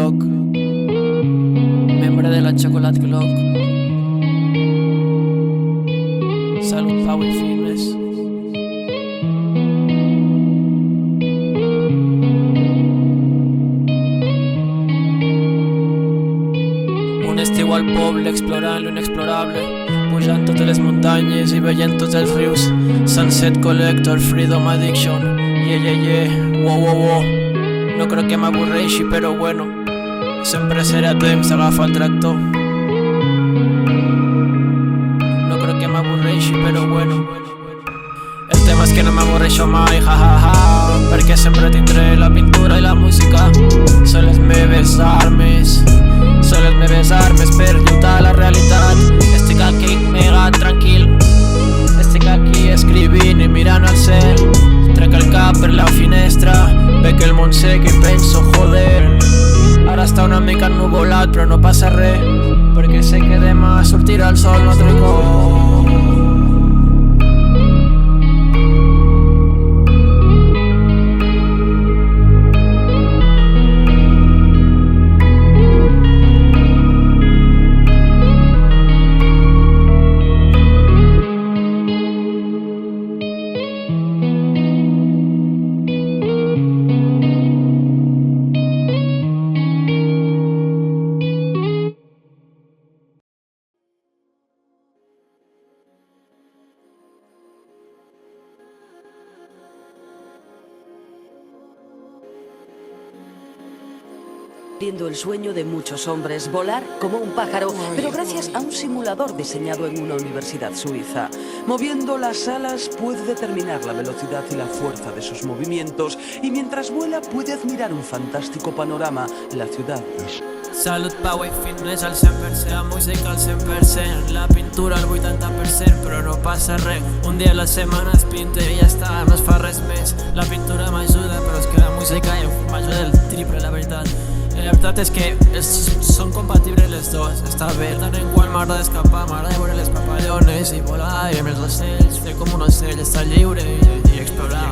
Clock, miembro de la Chocolate Clock. Salud, Power Fitness. Un estiu al poble explorant lo inexplorable, pujant totes les muntanyes i veient tots els rius. Sunset Collector, Freedom Addiction. Wow, wow, wow. No crec que m'avorreixi, però bueno, sempre seré a temps d'agafar el tractor. No crec que m'avorreixi, però bueno, el tema és que no m'avorreixo mai, ha, perquè sempre tindré la pintura i la música. Són les meves armes, són les meves armes per lluitar la realitat. Estic aquí mega tranquil, estic aquí escrivint i mirant al cel. Trec el cap per la finestra, veig el món sec i penso, joder, ara està una mica ennuvolat però no passa res, perquè sé que demà sortirà el sol un altre cop. Viendo el sueño de muchos hombres, volar como un pájaro, pero gracias a un simulador diseñado en una universidad suiza. Moviendo las alas puede determinar la velocidad y la fuerza de sus movimientos, y mientras vuela puede admirar un fantástico panorama, la ciudad. Salut, Power Fitness al 100%, la música al 100%, la pintura al 80%, però no passa res. Un dia a la setmana es pinta i ja està, no es fa res més. La pintura m'ajuda, però és que la música m'ajuda el triple, la veritat. La veritat és que són compatibles les dues, està bé. Tant en qual m'agrada escapar, m'agrada veure les papallones i volar i amb els ocells, fer com un ocell, estar lliure i explorar.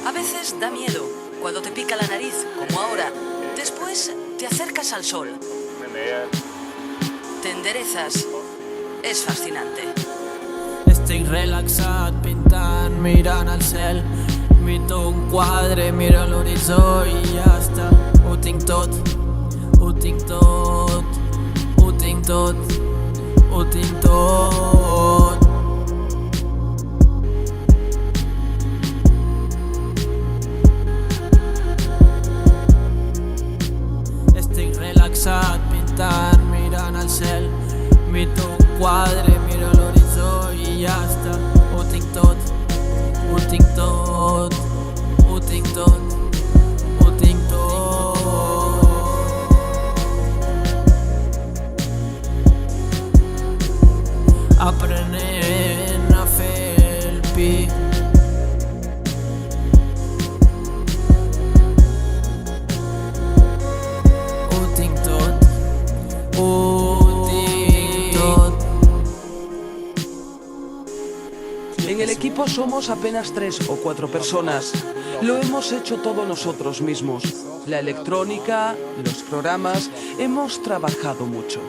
A veces da miedo, cuando te pica la nariz, como ahora. Después te acercas al sol. Te enderezas. Es fascinante. Estic relaxat, pintant, mirant al cel. Pinto un quadre, miro l'horitzó i ja està. Ho tinc tot, ho tinc tot, ho tinc tot, ho tinc tot. Estic relaxat, pintant, mirant al cel. Pinto un quadre, miro l'horitzó i ja està. Ho tinc tot, ho tinc tot, ho tinc tot, ho tinc tot. Aprenent a fer el pi. Ho tinc tot, ho tinc tot. En el equipo somos apenas 3 o 4 personas. Lo hemos hecho todo nosotros mismos. La electrónica, los programas, hemos trabajado mucho.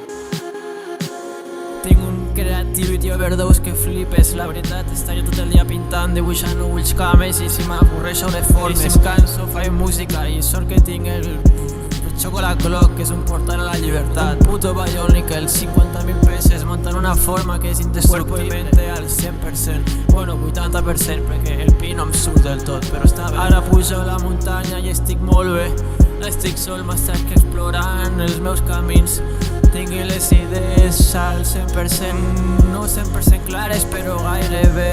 Tinc un creativity overdose que flipes. La veritat, estaré tot el dia pintant, dibuixant ulls cames, i si m'avorreixo deformes. I si em canso, faig música i sort que tinc el Chocolate Clock, que és un portal a la llibertat. Puto Bionic, el 50.000 peces, muntant una forma que és indestructible al 100%. Bueno, 80%, perquè el pi no em surt del tot, però està bé. Ara pujo a la muntanya i estic molt bé. Estic sol, m'estic explorant els meus camins. Tinc les idees al 100%, no 100% clares, però gairebé.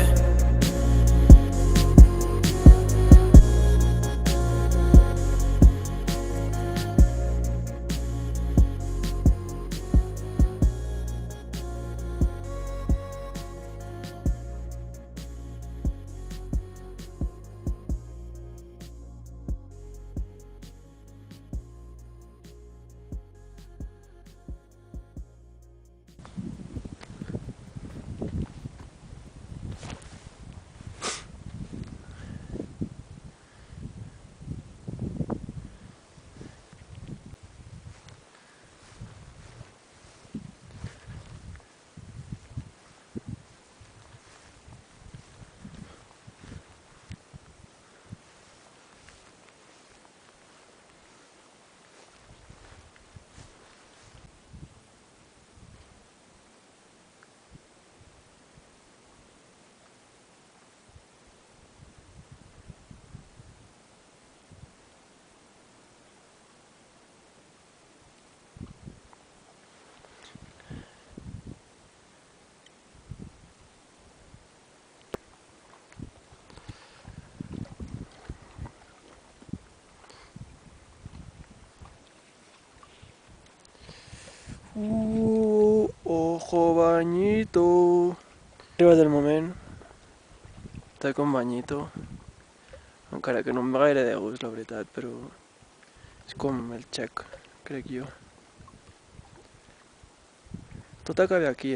Ojo bañito. Arribat el moment de com bañito. Encara que no em va gaire de gust, la veritat, però és com el xec, crec jo. Tot acaba aquí,